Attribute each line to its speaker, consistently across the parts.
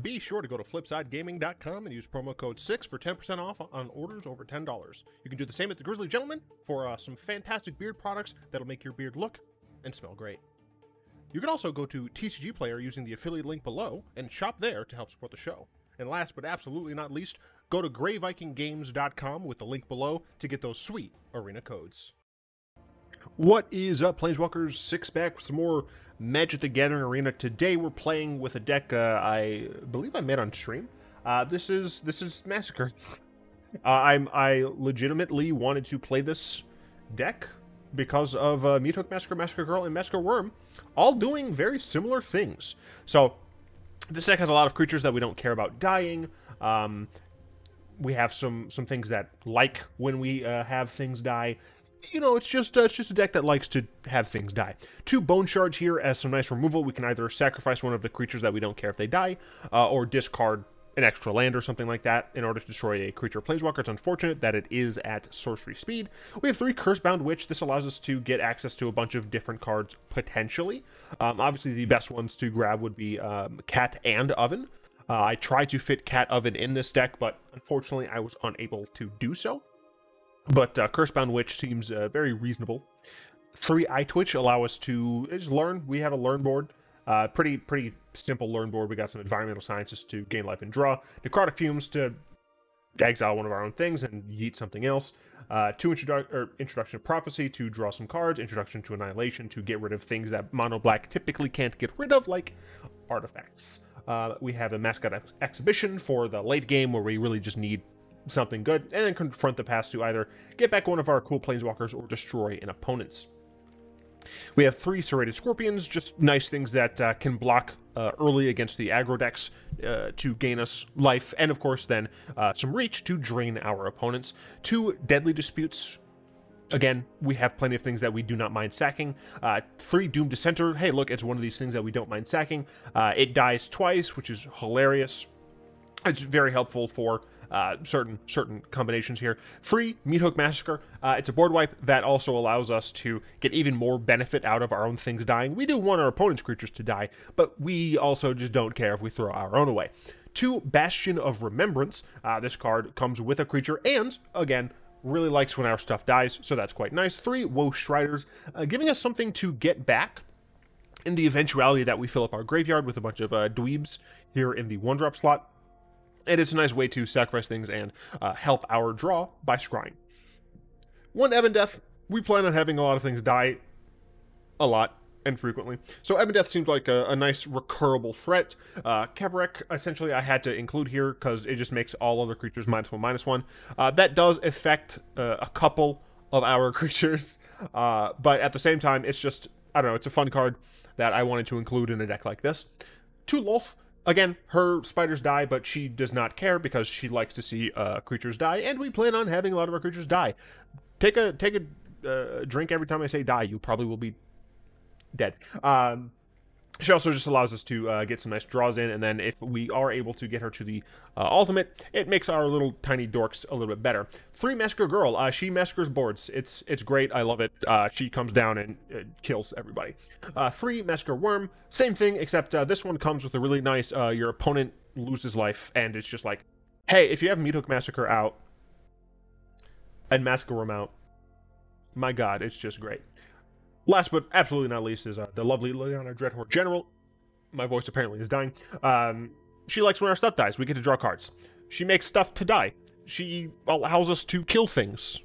Speaker 1: Be sure to go to flipsidegaming.com and use promo code 6 for 10% off on orders over $10. You can do the same at the Grizzly Gentleman for some fantastic beard products that'll make your beard look and smell great. You can also go to TCG Player using the affiliate link below and shop there to help support the show. And last but absolutely not least, go to greyvikinggames.com with the link below to get those sweet arena codes. What is up, Planeswalkers? Six back with some more Magic the Gathering Arena. Today we're playing with a deck I believe I made on stream. This is Massacre. I legitimately wanted to play this deck because of Meathook Massacre, Massacre Girl, and Massacre Wurm, all doing very similar things. So this deck has a lot of creatures that we don't care about dying. We have some things that like when we have things die. You know, it's just a deck that likes to have things die. 2 Bone Shards here as some nice removal. We can either sacrifice one of the creatures that we don't care if they die, or discard an extra land or something like that in order to destroy a creature or planeswalker. It's unfortunate that it is at sorcery speed. We have 3 Cursebound Witch. This allows us to get access to a bunch of different cards, potentially. Obviously, the best ones to grab would be Cat and Oven. I tried to fit Cat Oven in this deck, but unfortunately, I was unable to do so. But Cursebound Witch seems very reasonable. 3 Eyetwitch allow us to just learn. We have a learn board. Pretty simple learn board. We got some environmental sciences to gain life and draw. Necrotic Fumes to exile one of our own things and yeet something else. 2 Introduction of Prophecy to draw some cards. Introduction to Annihilation to get rid of things that mono black typically can't get rid of, like artifacts. We have a Mascot Exhibition for the late game where we really just need something good, and then Confront the Past to either get back one of our cool planeswalkers or destroy an opponent's. We have 3 Serrated Scorpions, just nice things that can block early against the aggro decks to gain us life, and of course then some reach to drain our opponents. 2 Deadly Disputes. Again, we have plenty of things that we do not mind sacking. 3 Doomed Dissenter. Hey, look, it's one of these things that we don't mind sacking. It dies twice, which is hilarious. It's very helpful for certain combinations here. 3 Meathook Massacre. It's a board wipe that also allows us to get even more benefit out of our own things dying. We do want our opponent's creatures to die, but we also just don't care if we throw our own away. 2 Bastion of Remembrance. This card comes with a creature and, again, really likes when our stuff dies, so that's quite nice. 3 Woe Striders, giving us something to get back in the eventuality that we fill up our graveyard with a bunch of dweebs here in the 1-drop slot. And it's a nice way to sacrifice things and help our draw by scrying. 1 Ebondeath. We plan on having a lot of things die a lot and frequently. So Ebondeath seems like a nice recurable threat. Kaervek, essentially, I had to include here because it just makes all other creatures -1/-1. That does affect a couple of our creatures. But at the same time, it's just, I don't know, it's a fun card that I wanted to include in a deck like this. 2 Lolth. Again, her spiders die, but she does not care because she likes to see creatures die, and we plan on having a lot of our creatures die. Take a drink every time I say die. You probably will be dead. She also just allows us to get some nice draws in, and then if we are able to get her to the ultimate, it makes our little tiny dorks a little bit better. 3 Massacre Girl. She massacres boards. It's great. I love it. She comes down and kills everybody. 3 Massacre Wurm. Same thing, except this one comes with a really nice, your opponent loses life, and it's just like, hey, if you have Meathook Massacre out and Massacre Wurm out, my god, it's just great. Last but absolutely not least is the lovely Liliana Dreadhorde General. My voice apparently is dying. She likes when our stuff dies. We get to draw cards. She makes stuff to die. She allows us to kill things.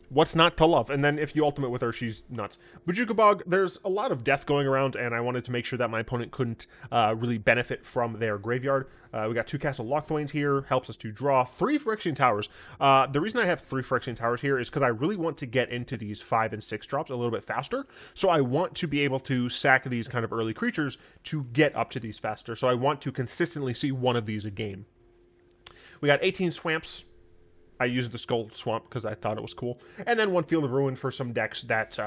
Speaker 1: What's not to love? And then if you ultimate with her, she's nuts. Bojuka Bog, there's a lot of death going around, and I wanted to make sure that my opponent couldn't really benefit from their graveyard. We got 2 Castle Locthwains here, helps us to draw. 3 Phyrexian Towers. The reason I have 3 Phyrexian Towers here is because I really want to get into these 5 and 6 drops a little bit faster. So I want to be able to sack these kind of early creatures to get up to these faster. So I want to consistently see one of these a game. We got 18 Swamps. I used the Skull Swamp because I thought it was cool. And then 1 Field of Ruin for some decks that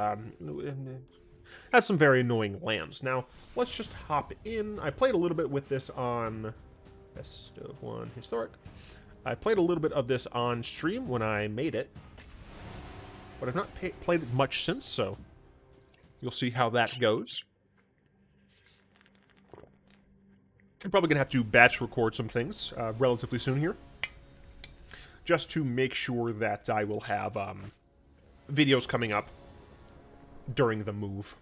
Speaker 1: has some very annoying lands. Now, let's just hop in. I played a little bit with this on Best of 1 Historic. I played a little bit of this on stream when I made it. But I've not played it much since, so you'll see how that goes. I'm probably going to have to batch record some things relatively soon here, just to make sure that I will have videos coming up during the move.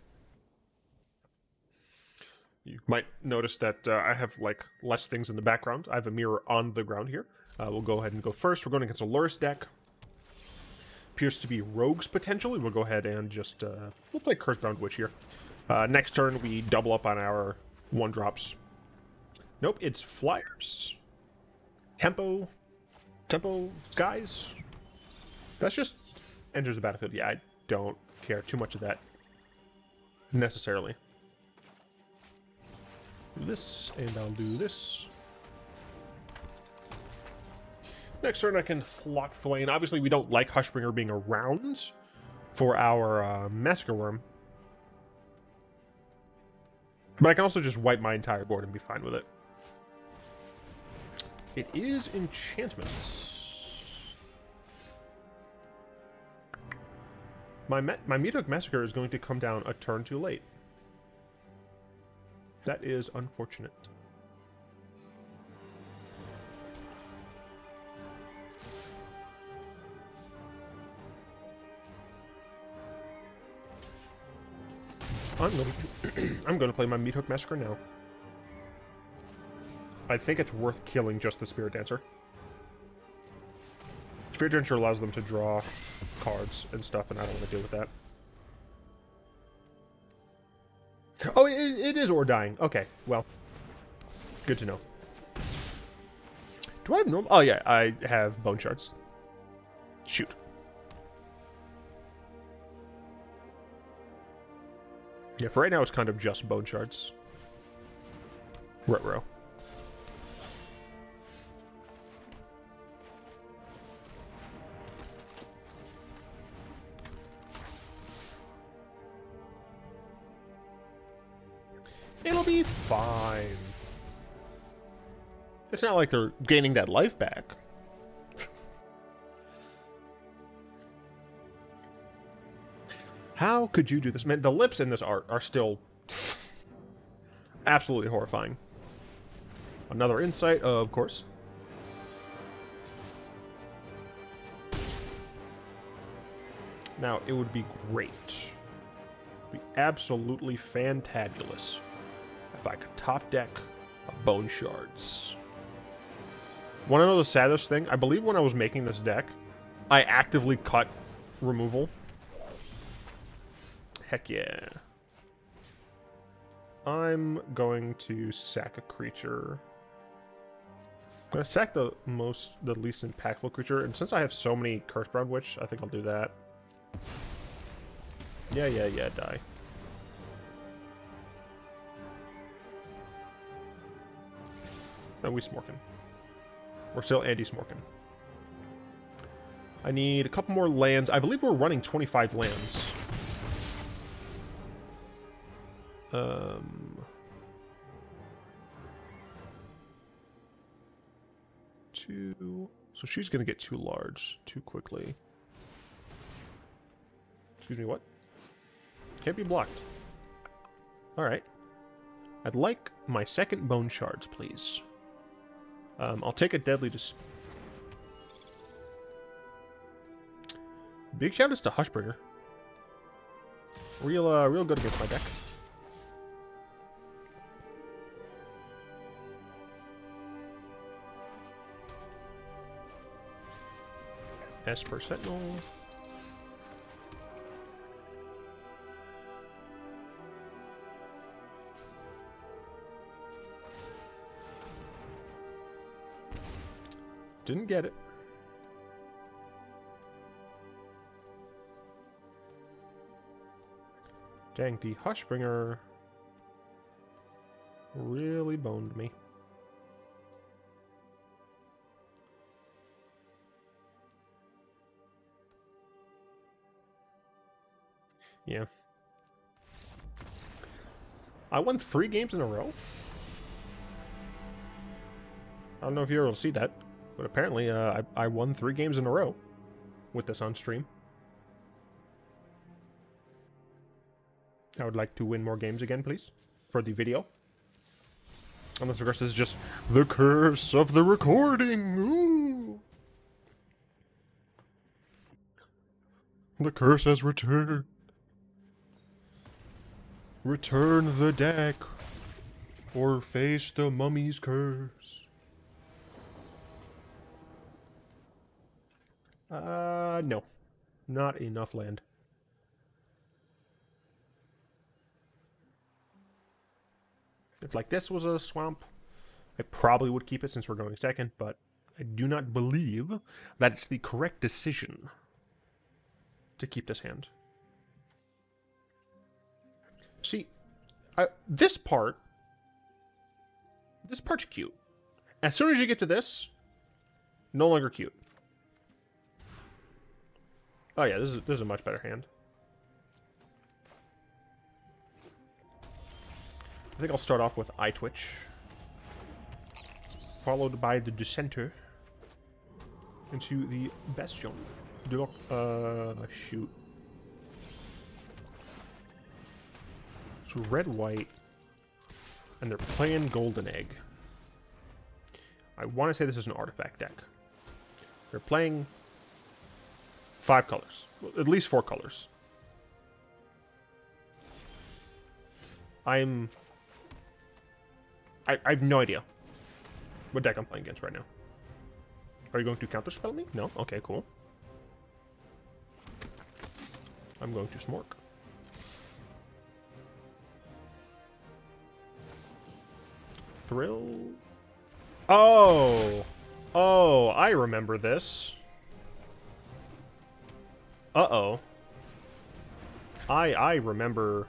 Speaker 1: You might notice that I have, like, less things in the background. I have a mirror on the ground here. We'll go ahead and go first. We're going against a Lurrus deck. Appears to be Rogues, potentially. We'll go ahead and just... we'll play Cursebound Witch here. Next turn, we double up on our 1-drops. Nope, it's Flyers. Tempo Skies. That's just enters the battlefield. Yeah, I don't care too much of that, necessarily. Do this, and I'll do this. Next turn, I can Locthwain. Obviously, we don't like Hushbringer being around for our Massacre Wurm. But I can also just wipe my entire board and be fine with it. It is enchantments. My Meathook Massacre is going to come down a turn too late. That is unfortunate. I'm going to play my Meathook Massacre now. I think it's worth killing just the Spirit Dancer. Spirit Dancer allows them to draw cards and stuff, and I don't want to deal with that. Oh, it is or dying. Okay, well, good to know. Do I have normal? Oh yeah, I have Bone Shards. Shoot. Yeah, for right now it's kind of just Bone Shards. Ruh-roh. It'll be fine. It's not like they're gaining that life back. How could you do this? Man, the lips in this art are still absolutely horrifying. Another insight, of course. Now, it would be great. It would be absolutely fantabulous if I could top deck a Bone Shards. Want to know the saddest thing? I believe when I was making this deck, I actively cut removal. Heck yeah. I'm going to sack a creature. I'm going to sack the least impactful creature, and since I have so many Cursebound Witch, I think I'll do that. Yeah, die. No, we smorkin'. We're still anti-smorkin'. I need a couple more lands. I believe we're running 25 lands. Two. So she's gonna get too large too quickly. Excuse me, what? Can't be blocked. Alright. I'd like my second Bone Shards, please. I'll take a Deadly Dispute. Big shout outs to Hushbringer. Real good against my deck. Esper Sentinel. Didn't get it. Dang, the Hushbringer really boned me. Yeah. I won 3 games in a row. I don't know if you're able to see that, but apparently I won 3 games in a row with this on stream. I would like to win more games again, please, for the video. Unless, of course, this is just the curse of the recording. Ooh. The curse has returned. Return the deck, or face the mummy's curse. No. Not enough land. If like this was a swamp, I probably would keep it since we're going second, but I do not believe that it's the correct decision to keep this hand. See, this part's cute. As soon as you get to this, no longer cute. Oh yeah, this is a much better hand. I think I'll start off with Eyetwitch, followed by the Dissenter into the Bastion. Shoot. So red, white, and they're playing Golden Egg. I want to say this is an artifact deck. They're playing 5 colors, well, at least 4 colors. I have no idea what deck I'm playing against right now. Are you going to counterspell me? No? Okay, cool. I'm going to Smork. Thrill. Oh! Oh, I remember this. Uh-oh. I remember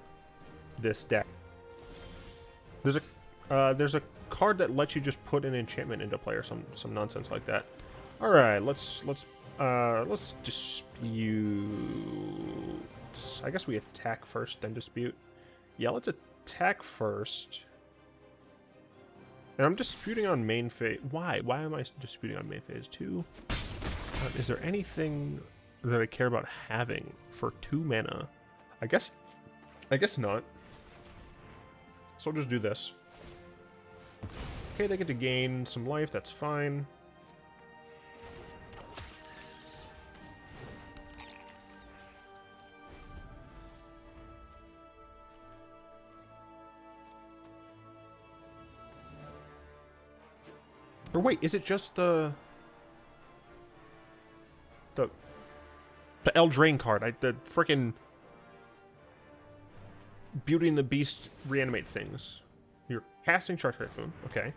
Speaker 1: this deck. There's a card that lets you just put an enchantment into play or some nonsense like that. All right, let's dispute. I guess we attack first, then dispute. Yeah, let's attack first. And I'm disputing on main phase. Why? Why am I disputing on main phase 2? Is there anything that I care about having for 2 mana? I guess not. So I'll just do this. Okay, they get to gain some life, that's fine. Or wait, is it just the Eldraine card? The frickin' Beauty and the Beast reanimate things. You're casting Shark Typhoon, okay.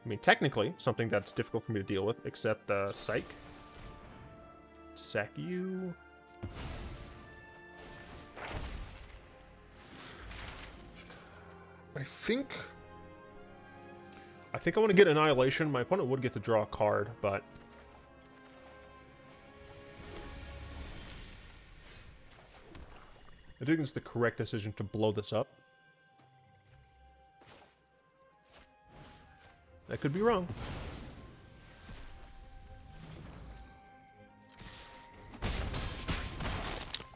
Speaker 1: I mean, technically, something that's difficult for me to deal with, except Psych. Sack you. I think I want to get Annihilation. My opponent would get to draw a card, but I think it's the correct decision to blow this up. I could be wrong.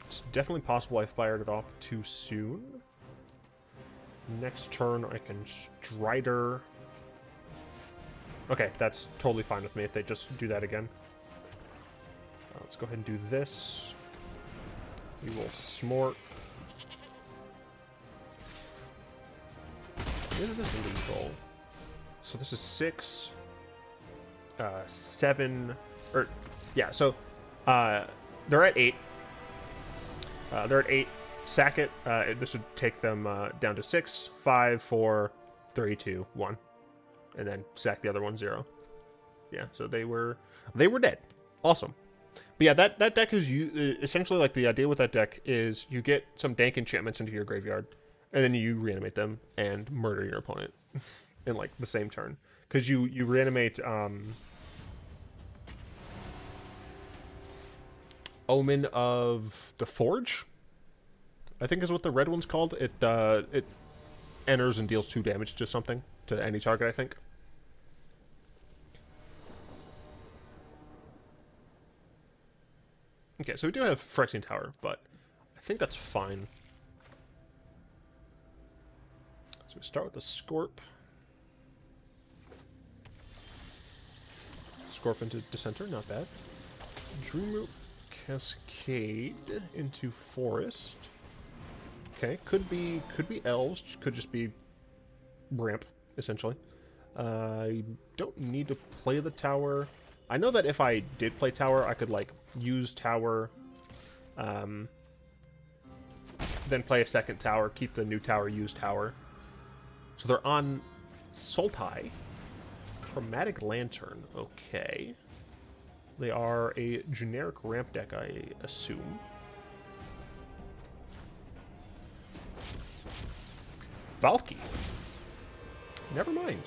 Speaker 1: It's definitely possible I fired it off too soon. Next turn I can Strider. Okay, that's totally fine with me if they just do that again. Let's go ahead and do this. We will Smork. Is this lethal? So this is 6, 7, or yeah. So they're at 8. They're at 8. Sack it. This would take them down to 6, 5, 4, 3, 2, 1, and then sack the other one 0. Yeah. So they were dead. Awesome. But yeah, that deck is essentially like the idea with that deck is you get some dank enchantments into your graveyard, and then you reanimate them and murder your opponent in like the same turn. Because you reanimate Omen of the Forge, I think is what the red one's called. It enters and deals 2 damage to something, to any target, I think. Okay, so we do have Phyrexian Tower, but I think that's fine. So we start with the Scorp. Scorpion Dissenter, not bad. Dreamroot Cascade into Forest. Okay, could be elves, could just be ramp, essentially. I don't need to play the tower. I know that if I did play tower, I could, like, use tower, then play a second tower, keep the new tower, use tower. So they're on Sultai. Chromatic Lantern, okay. They are a generic ramp deck, I assume. Valky. Never mind.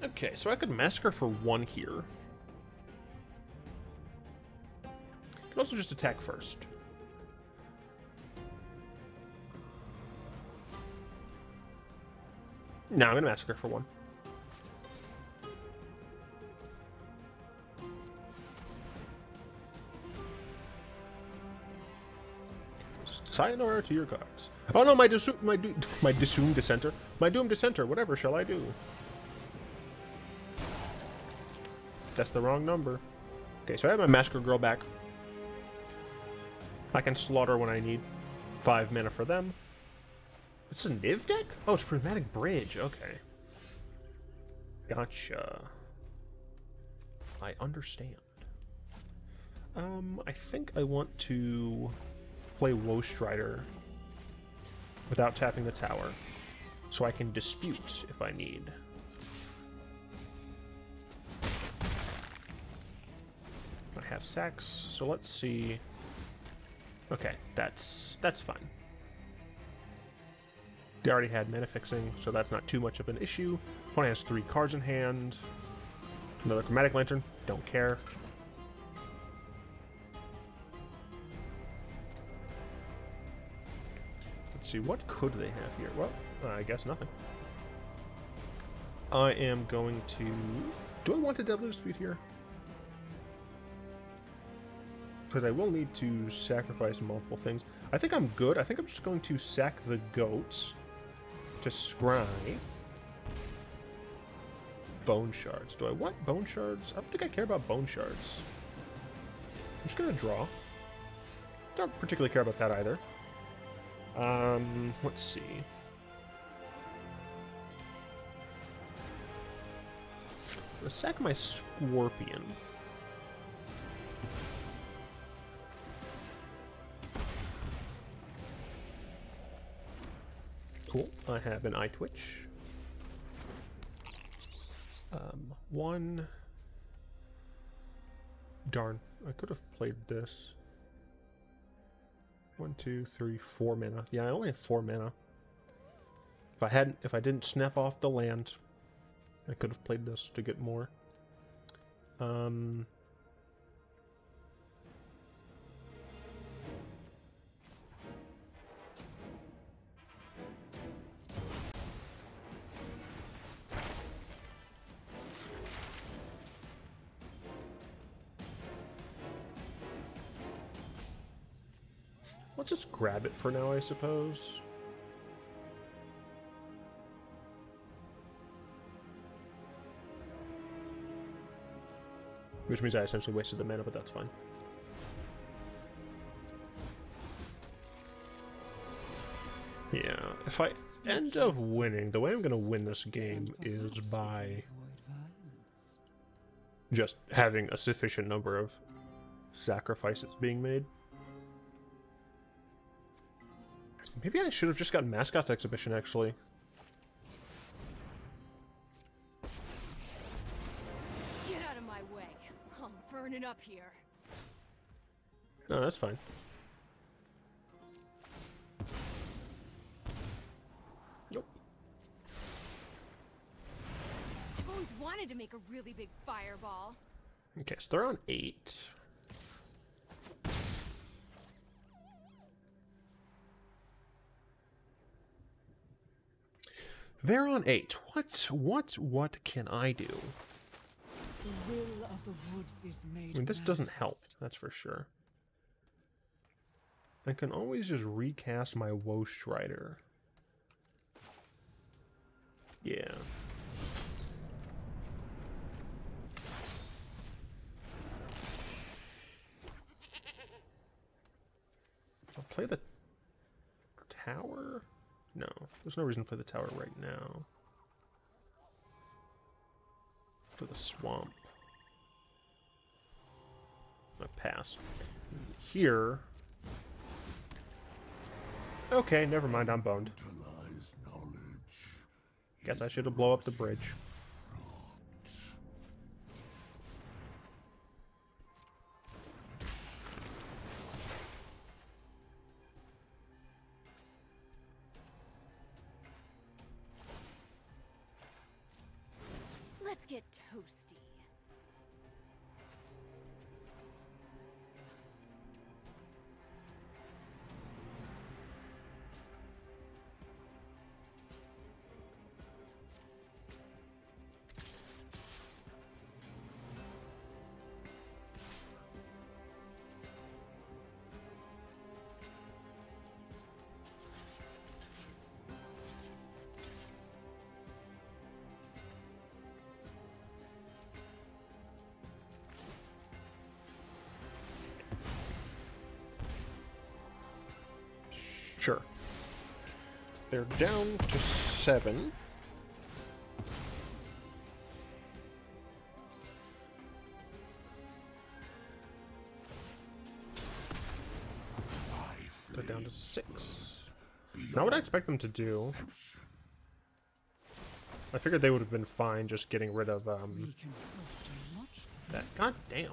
Speaker 1: Okay, so I could Massacre for 1 here. Could also just attack first. No, I'm gonna Massacre for 1. Sayonara to your cards. Oh no, my Doomed Dissenter. My Doomed Dissenter, whatever shall I do? That's the wrong number. Okay, so I have my Massacre Girl back. I can slaughter when I need. 5 mana for them. It's a Niv deck? Oh, it's Prismatic Bridge. Okay. Gotcha. I understand. I think I want to play Woe Strider without tapping the tower, so I can dispute if I need. I have sacks, so let's see. Okay, that's fine. They already had mana fixing, so that's not too much of an issue. Opponent has 3 cards in hand. Another Chromatic Lantern, don't care. Let's see, what could they have here? Well, I guess nothing. I am going to... Do I want a Deadly Dispute here? Because I will need to sacrifice multiple things. I think I'm good. I think I'm just going to sack the goats to scry Bone Shards. Do I want Bone Shards? I don't think I care about Bone Shards. I'm just going to draw. Don't particularly care about that either. Let's see. Let's sack my Scorpion. Cool. I have an Eyetwitch. 1. Darn. I could have played this. 1, 2, 3, 4 mana. Yeah, I only have 4 mana. If I didn't snap off the land, I could have played this to get more. Let's just grab it for now, I suppose. Which means I essentially wasted the mana, but that's fine. Yeah, if I end up winning, the way I'm going to win this game is by just having a sufficient number of sacrifices being made. Maybe I should have just gotten Mascot Exhibition, actually.
Speaker 2: Get out of my way. I'm burning up here.
Speaker 1: No, that's fine. Nope.
Speaker 2: I've always wanted to make a really big fireball.
Speaker 1: Okay, so they're on 8. They're on 8. What can I do?
Speaker 3: The will of of the woods is made
Speaker 1: I mean, this doesn't help,
Speaker 3: manifest.
Speaker 1: that's for sure. I can always just recast my Woe Strider. Yeah. I'll play the tower? No, there's no reason to play the tower right now. To the swamp. I pass. Here. Okay, never mind, I'm boned. Guess I should have blown up the bridge.
Speaker 2: Let's get toasty.
Speaker 1: Sure. They're down to 7. They're down to 6. Not what I expect them to do. I figured they would have been fine just getting rid of
Speaker 3: We can foster much.
Speaker 1: that. God damn.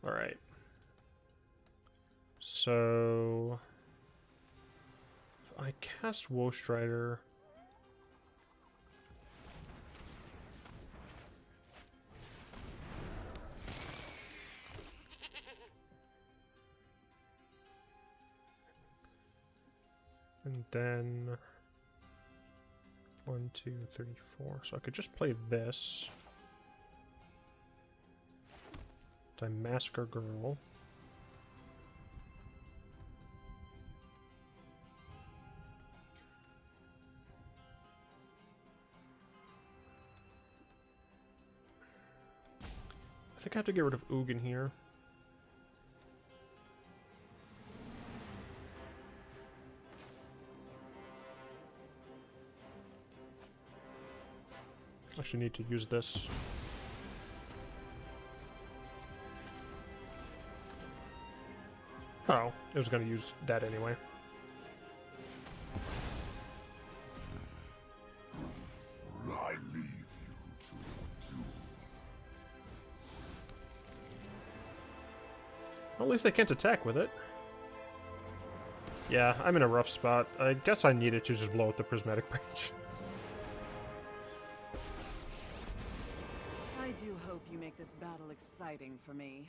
Speaker 1: Alright. So I cast Woe Strider. And then 1, 2, 3, 4. So I could just play this. To Massacre Girl. I think I have to get rid of Ugin here. Actually need to use this. Oh, I was going to use that anyway.
Speaker 4: I leave you to your doom.
Speaker 1: Well, at least they can't attack with it. Yeah, I'm in a rough spot. I guess I needed to just blow up the Prismatic Bridge.
Speaker 3: I do hope you make this battle exciting for me.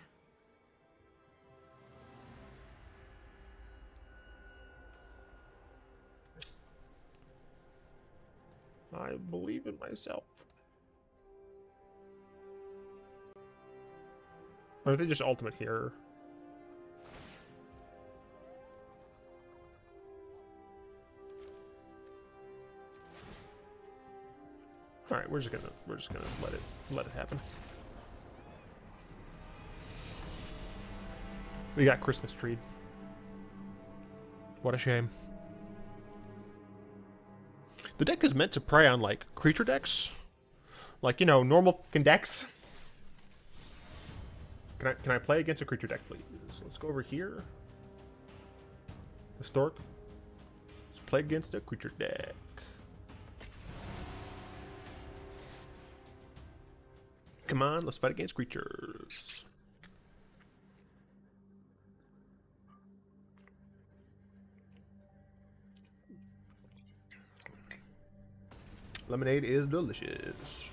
Speaker 1: I believe in myself. Or are they just ultimate here? All right, we're just gonna let it happen. We got Christmas tree. What a shame. The deck is meant to prey on, like, creature decks. Like, you know, normal decks. Can I play against a creature deck, please? Let's go over here. Historic. Let's play against a creature deck. Come on, let's fight against creatures. Lemonade is delicious.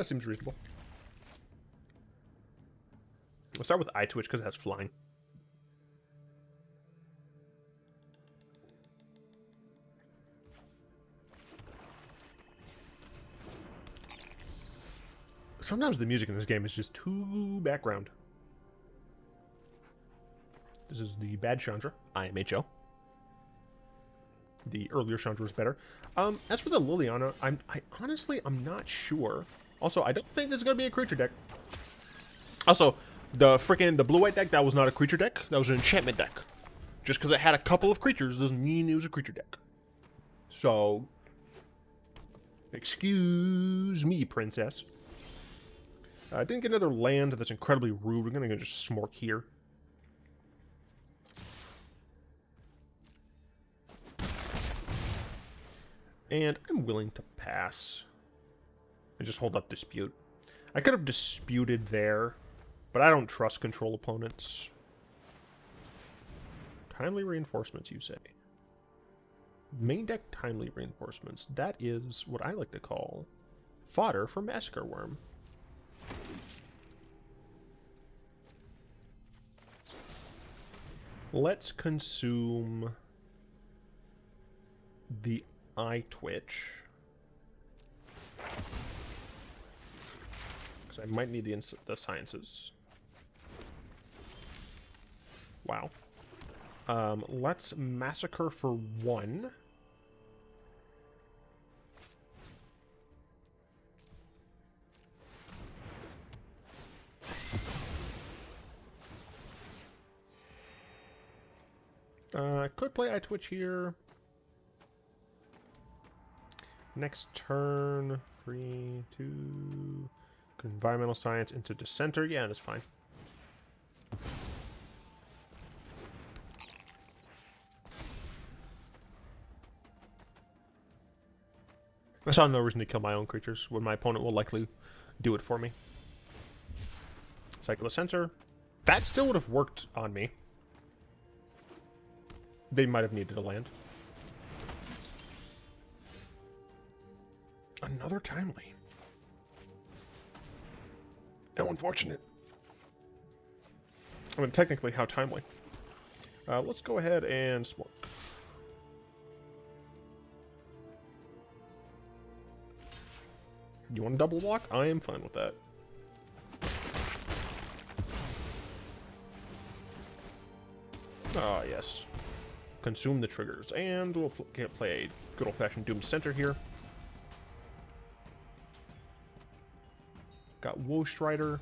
Speaker 1: Seems reasonable. We'll start with Eyetwitch because it has flying. Sometimes the music in this game is just too background. This is the bad Chandra, IMHO. The earlier Chandra was better. As for the Liliana, I honestly, I'm not sure. Also, I don't think this is going to be a creature deck. Also, the blue-white deck, that was not a creature deck. That was an enchantment deck. Just because it had a couple of creatures doesn't mean it was a creature deck. So, excuse me, princess. I didn't get another land that's incredibly rude. We're going to just smork here. And I'm willing to pass. And just hold up Dispute. I could have disputed there, but I don't trust control opponents. Timely reinforcements, you say? Main deck timely reinforcements. That is what I like to call fodder for Massacre Wurm. Let's consume the Eyetwitch. Because I might need the sciences. Wow. Let's Massacre for 1. I could play Eyetwitch here. Next turn, 3, 2, environmental science into Dissenter. Yeah, that's fine. I saw no reason to kill my own creatures when my opponent will likely do it for me. Cycle the Sensor. That still would have worked on me. They might have needed a land. Another timely. How unfortunate. I mean, technically, how timely. Let's go ahead and smoke. You want to double block? I am fine with that. Ah, yes. Consume the triggers. And we'll play a good old-fashioned Doomed Dissenter here. Got Woe Strider.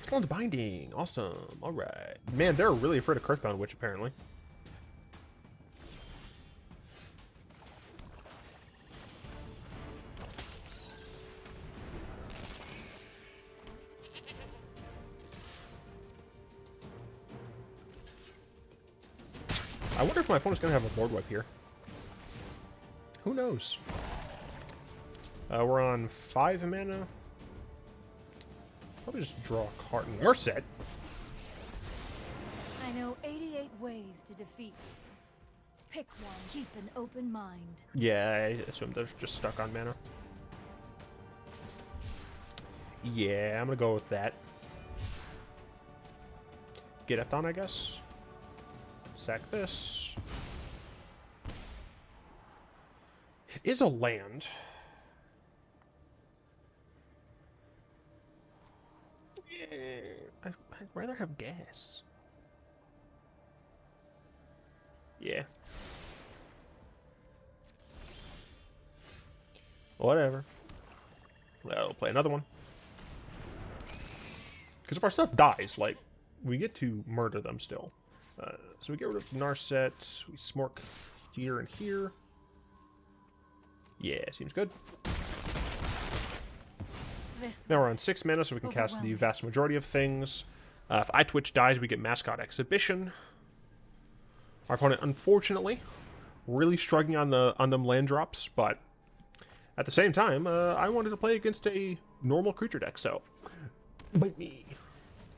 Speaker 1: Excellent Binding. Awesome. Alright. Man, they're really afraid of Cursebound Witch, apparently. I wonder if my opponent's going to have a board wipe here. Who knows? We're on 5 mana. Probably just draw a card in our set.
Speaker 2: I know 88 ways to defeat you. Pick one. Keep an open mind.
Speaker 1: Yeah, I assume they're just stuck on mana. Yeah, I'm going to go with that. Get Ethon, I guess. Sack this. It is a land. Yeah, I'd rather have gas. Yeah. Whatever. We'll play another one. Because if our stuff dies, like, we get to murder them still. So we get rid of Narset, we smork here and here. Yeah, seems good. Now we're on 6 mana, so we can cast the vast majority of things. If Eyetwitch dies, we get Mascot Exhibition. Our opponent, unfortunately, really struggling on them land drops, but at the same time, I wanted to play against a normal creature deck, so bite me.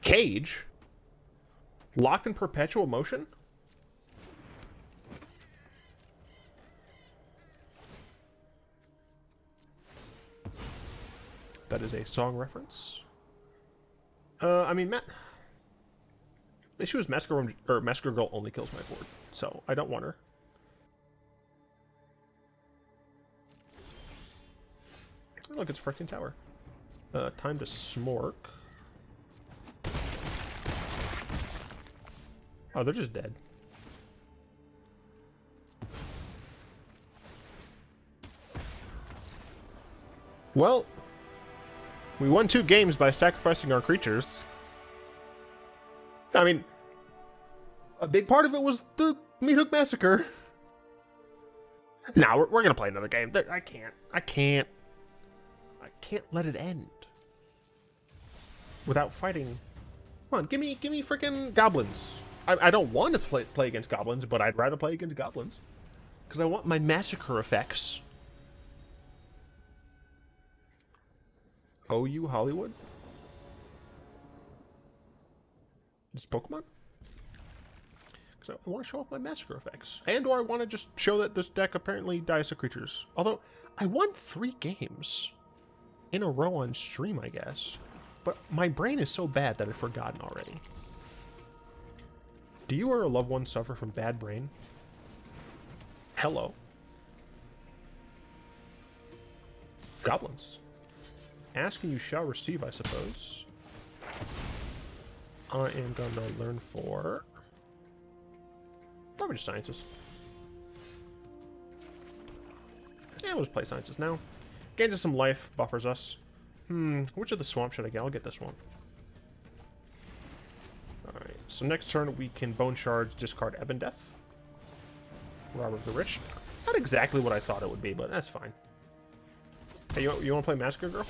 Speaker 1: Cage? Locked in Perpetual Motion? That is a song reference. I mean, the issue is Massacre Girl only kills my board, so I don't want her. Look, it's Phyrexian Tower. Time to smork. Oh, they're just dead. Well, we won 2 games by sacrificing our creatures. I mean, a big part of it was the Meathook Massacre. No, we're gonna play another game. I can't let it end without fighting. Come on, give me freaking goblins. I don't want to play against goblins, but I'd rather play against goblins because I want my massacre effects. Oh, you Hollywood? This Pokemon? Because I want to show off my massacre effects. And/or I want to just show that this deck apparently dies to creatures. Although, I won 3 games in a row on stream, I guess. But my brain is so bad that I've forgotten already. Do you or a loved one suffer from bad brain? Hello. Goblins. Ask and you shall receive, I suppose. I am gonna learn for... probably just sciences. Yeah, we'll just play sciences now. Gains us some life, buffers us. Which of the swamp should I get? I'll get this one. Alright, so next turn we can Bone Shards, discard Ebondeath. Robber of the Rich. Not exactly what I thought it would be, but that's fine. Hey, you want to play Massacre Girl?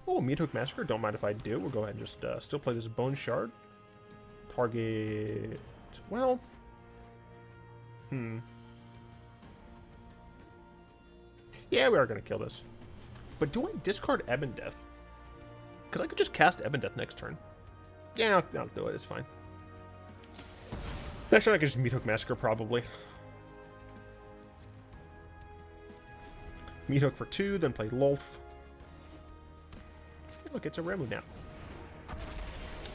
Speaker 1: Oh, Meathook Massacre. Don't mind if I do. We'll go ahead and just still play this Bone Shard. Target... well... yeah, we are going to kill this. But do I discard Ebondeath? Because I could just cast Ebondeath next turn. Yeah, I'll do it. It's fine. Next turn I can just Meathook Massacre, probably. Meathook for 2, then play Lolth. Look, it's a Remu now.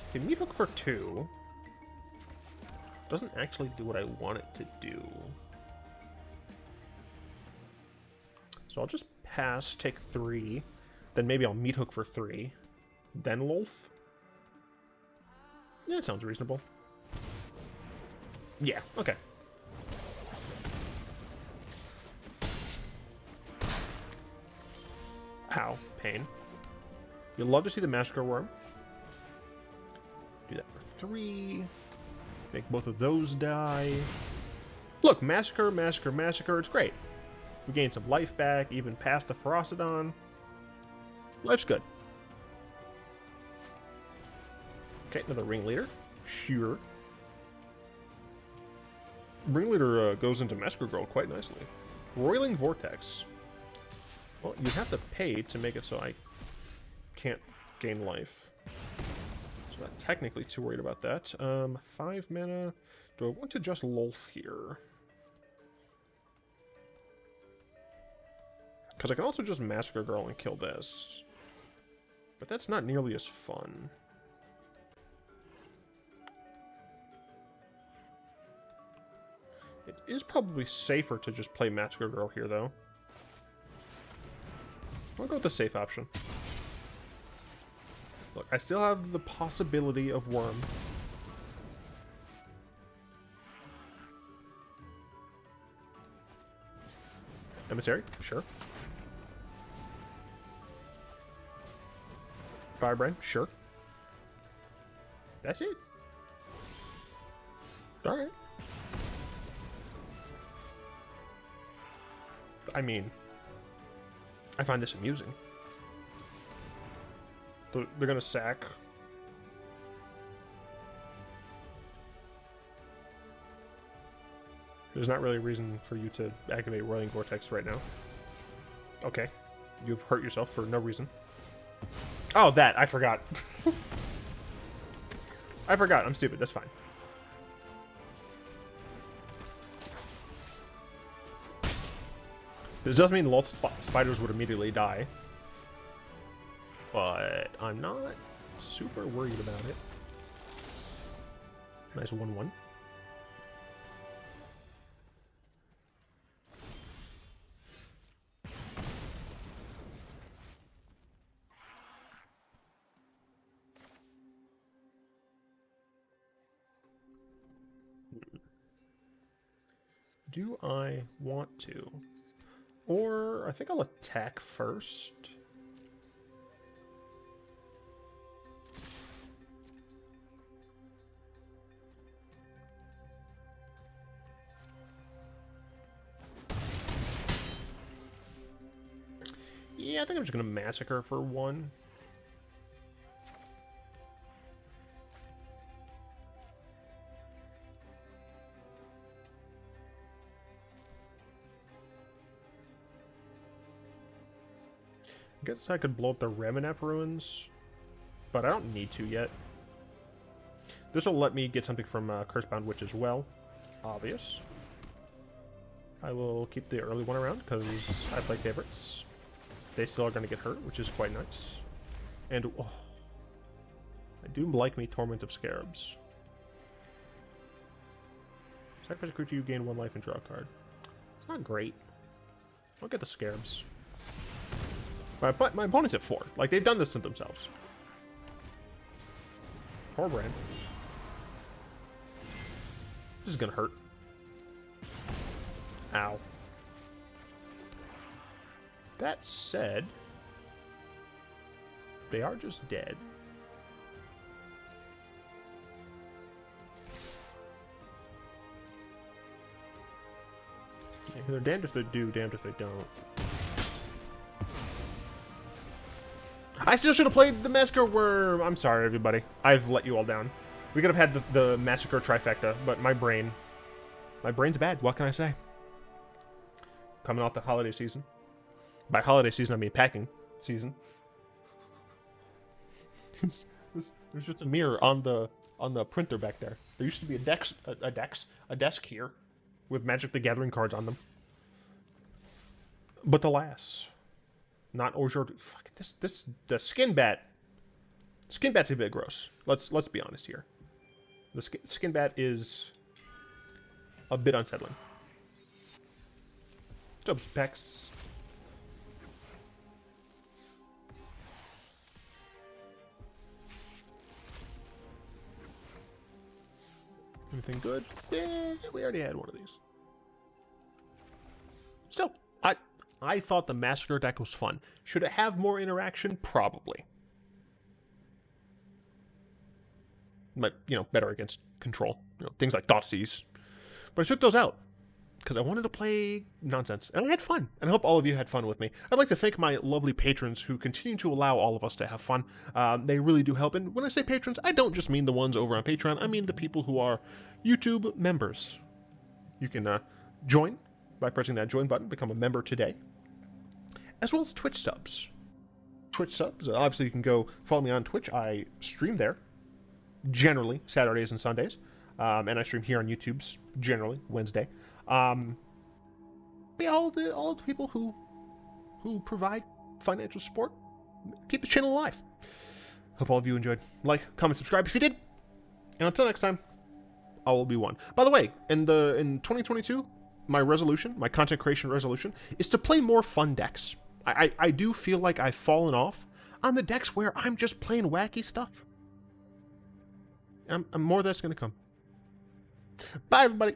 Speaker 1: Okay, Meathook for 2 doesn't actually do what I want it to do. So I'll just pass, take 3, then maybe I'll Meathook for 3, then Lolth. Yeah, that sounds reasonable. Yeah, okay. Ow, pain. You'll love to see the Massacre Wurm. Do that for 3. Make both of those die. Look, Massacre, Massacre, Massacre. It's great. We gain some life back, even past the Ferocidon. Life's good. Okay, another Ringleader. Sure. Ringleader goes into Massacre Girl quite nicely. Roiling Vortex. Well, you have to pay to make it so I can't gain life. So I'm not technically too worried about that. 5 mana. Do I want to just Lolth here? Because I can also just Massacre Girl and kill this. But that's not nearly as fun. It is probably safer to just play Massacre Girl here, though. I'll go with the safe option. Look, I still have the possibility of Wurm. Emissary? Sure. Firebrand? Sure. That's it. Alright. I mean, I find this amusing. They're gonna sack. There's not really a reason for you to activate Roiling Vortex right now. Okay. You've hurt yourself for no reason. Oh, that! I forgot. I forgot. I'm stupid. That's fine. This doesn't mean Lolth spiders would immediately die. But I'm not super worried about it. Nice 1-1. Do I want to? Or I think I'll attack first. Yeah, I think I'm just gonna Massacre for one. I guess I could blow up the Revenant ruins, but I don't need to yet. This will let me get something from Cursebound Witch as well. Obvious. I will keep the early one around because I play favorites. They still are going to get hurt, which is quite nice. And oh, I do like me Torment of Scarabs. Sacrifice a creature, you gain 1 life and draw a card. It's not great. I'll get the Scarabs. My opponent's at 4. Like, they've done this to themselves. Poor Brand. This is gonna hurt. Ow. That said, they are just dead. Yeah, they're damned if they do, damned if they don't. I still should have played the Massacre Wurm. I'm sorry, everybody. I've let you all down. We could have had the Massacre trifecta, but my brain's bad. What can I say? Coming off the holiday season. By holiday season, I mean packing season. There's just a mirror on the printer back there. There used to be a desk here with Magic the Gathering cards on them. But alas, not Ojord. Fuck the skin bat. Skin bat's a bit gross. Let's be honest here. The skin bat is a bit unsettling. Jobs packs. Anything good? Yeah, we already had one of these. Still, I thought the Massacre deck was fun. Should it have more interaction? Probably. But, you know, better against control. You know, things like Thoughtseize. But I took those out because I wanted to play nonsense. And I had fun. And I hope all of you had fun with me. I'd like to thank my lovely patrons who continue to allow all of us to have fun. They really do help. And when I say patrons, I don't just mean the ones over on Patreon. I mean the people who are YouTube members. You can join by pressing that join button. Become a member today. As well as Twitch subs. Twitch subs. Obviously, you can go follow me on Twitch. I stream there. Generally, Saturdays and Sundays. And I stream here on YouTube's generally Wednesday. But yeah, all the people who provide financial support keep the channel alive. Hope all of you enjoyed. Like, comment, subscribe if you did. And until next time, I will be one. By the way, in 2022, my resolution, my content creation resolution, is to play more fun decks. I do feel like I've fallen off on the decks where I'm just playing wacky stuff. And more of that's going to come. Bye, everybody.